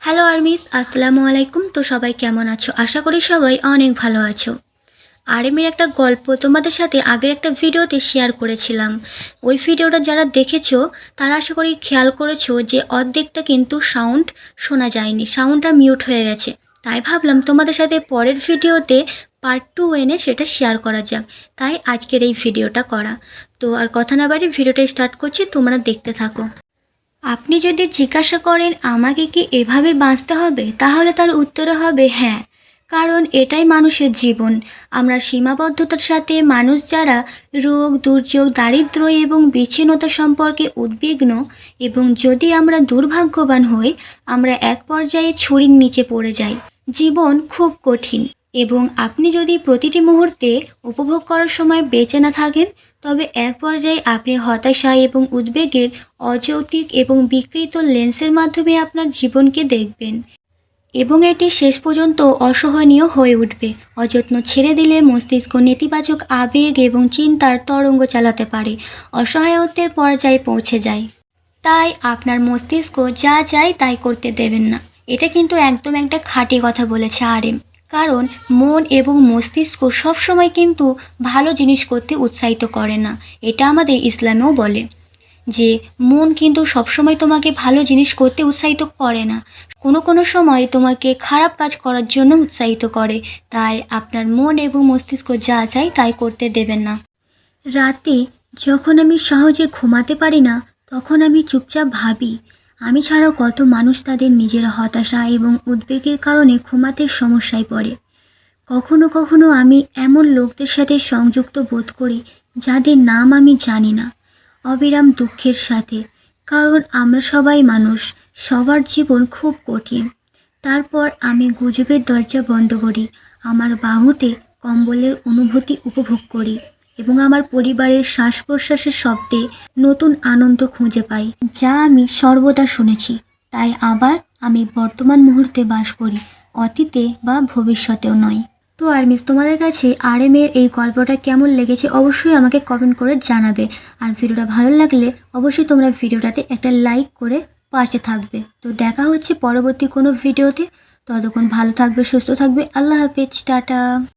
Hello armies, আসসালামু আলাইকুম। তো সবাই কেমন আছো? আশা করি সবাই অনেক ভালো আছো। আর্মির একটা গল্প তোমাদের সাথে আগের একটা ভিডিওতে শেয়ার করেছিলাম। ওই ভিডিওটা যারা দেখেছো তারা আশা করি খেয়াল করেছো যে অর্ধেকটা কিন্তু সাউন্ড শোনা যায়নি, সাউন্ডটা মিউট হয়ে গেছে। তাই ভাবলাম তোমাদের সাথে পরের ভিডিওতে পার্ট 2 এনে সেটা শেয়ার করা যাক, তাই আজকের এই ভিডিওটা করা। তো আর কথা না বাড়ি ভিডিওটা স্টার্ট করছি, তোমরা দেখতে থাকো। আপনি যদি জিজ্ঞাসা করেন আমাকে কি এভাবে বাঁচতে হবে, তাহলে তার উত্তরে হবে হ্যাঁ, কারণ এটাই মানুষের জীবন। আমরা সীমাবদ্ধতার সাথে মানুষ যারা রোগ, দুর্যোগ, দারিদ্র্য এবং বিচ্ছিন্নতা সম্পর্কে উদ্বিগ্ন, এবং যদি আমরা দুর্ভাগ্যবান হই আমরা এক পর্যায়ে ছুরির নিচে পড়ে যাই। জীবন খুব কঠিন, এবং আপনি যদি প্রতিটি মুহূর্তে উপভোগ করার সময় বেঁচে না থাকেন তবে এক পর্যায়ে আপনি হতাশা এবং উদ্বেগের অযৌক্তিক এবং বিকৃত লেন্সের মাধ্যমে আপনার জীবনকে দেখবেন, এবং এটি শেষ পর্যন্ত অসহনীয় হয়ে উঠবে। অযত্ন ছেড়ে দিলে মস্তিষ্ক নেতিবাচক আবেগ এবং চিন্তার তরঙ্গ চালাতে পারে, অসহায়ত্বের পর্যায়ে পৌঁছে যায়। তাই আপনার মস্তিষ্ক যা চায় তাই করতে দেবেন না। এটা কিন্তু একদম একটা খাঁটি কথা বলেছে আরএম। কারণ মন এবং মস্তিষ্ক সবসময় কিন্তু ভালো জিনিস করতে উৎসাহিত করে না। এটা আমাদের ইসলামেও বলে যে মন কিন্তু সবসময় তোমাকে ভালো জিনিস করতে উৎসাহিত করে না, কোনো সময় তোমাকে খারাপ কাজ করার জন্য উৎসাহিত করে। তাই আপনার মন এবং মস্তিষ্ক যা চায় তাই করতে দেবেন না। রাতে যখন আমি সহজে ঘুমাতে পারি না তখন আমি চুপচাপ ভাবি আমি ছাড়াও কত মানুষ তাদের নিজের হতাশা এবং উদ্বেগের কারণে ঘুমাতে সমস্যায় পড়ে। কখনো কখনো আমি এমন লোকদের সাথে সংযুক্ত বোধ করি যাদের নাম আমি জানি না, অবিরাম দুঃখের সাথে। কারণ আমরা সবাই মানুষ, সবার জীবন খুব কঠিন। তারপর আমি গুজবের দরজা বন্ধ করি, আমার বাহুতে কম্বলের অনুভূতি উপভোগ করি, এবং আমার পরিবারের শ্বাস প্রশ্বাসের শব্দে নতুন আনন্দ খুঁজে পাই, যা আমি সর্বদা শুনেছি। তাই আবার আমি বর্তমান মুহূর্তে বাস করি, অতীতে বা ভবিষ্যতেও নয়। তো আর্মিস, তোমাদের কাছে আরএম এর এই গল্পটা কেমন লেগেছে অবশ্যই আমাকে কমেন্ট করে জানাবে। আর ভিডিওটা ভালো লাগলে অবশ্যই তোমরা ভিডিওটাতে একটা লাইক করে পাশে থাকবে। তো দেখা হচ্ছে পরবর্তী কোনো ভিডিওতে। ততক্ষণ ভালো থাকবে, সুস্থ থাকবে। আল্লাহ হাফেজ, টাটা।